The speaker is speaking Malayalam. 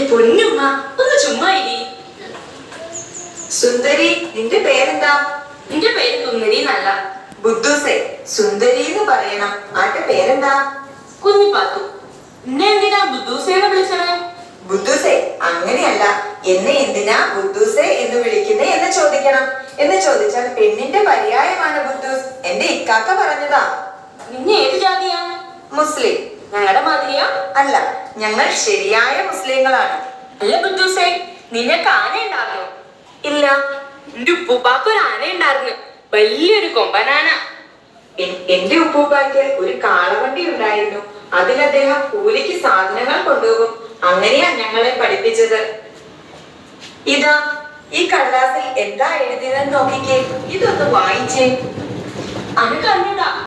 പൊന്നുമ്മ ഒന്ന് ചുമ്മാ ഇരി. സുന്ദരി, നിന്റെ പേരെന്താ? നിന്റെ പേര് സുന്ദരി എന്നല്ല, ബുദ്ധൂസേ. സുന്ദരി എന്ന് പറയണം. ആന്റെ പേരെന്താ? കുഞ്ഞിപ്പാത്തു. എന്നെ എന്തിനാ ബുദ്ധൂസേന്ന് വിളിച്ചത്? ബുദ്ധൂസേ അങ്ങനെയല്ല, എന്നെ എന്തിനാ ബുദ്ധൂസേ എന്ന് വിളിക്കുന്നേ എന്ന് ചോദിക്കണം. എന്ന് ചോദിച്ചാൽ പെണ്ണിന്റെ പര്യായമാണ് ബുദ്ധൂസ്. എന്റെ ഇക്കാക്ക പറഞ്ഞതാ. നിന്നെ ഏത് ജാതിയാ? മുസ്ലിം. ഞങ്ങളുടെ മാതിരിയാ? അല്ല, ഞങ്ങൾ ശരിയായ മുസ്ലിങ്ങളാണ്. അല്ല ബുദ്ധൂസേ, നിനക്ക് ആന ഉണ്ടായിരുന്നു? ഇല്ല. എന്റെ ഉപ്പൂപ്പാക്ക് ഒരു ആന ഉണ്ടായിരുന്നു, വലിയൊരു കൊമ്പനാന. എന്റെ ഉപ്പൂപ്പാക്ക് ഒരു കാളവണ്ടി ഉണ്ടായിരുന്നു. അതിൽ അദ്ദേഹം കൂലിക്ക് സാധനങ്ങൾ കൊണ്ടുപോകും. അങ്ങനെയാ ഞങ്ങളെ പഠിപ്പിച്ചത്. ഇതാ ഈ കടലാസിൽ എന്താ എഴുതിയതെന്ന് നോക്കിക്കേ. ഇതൊന്ന് വായിച്ചേ. അത് കണ്ടിട്ടാ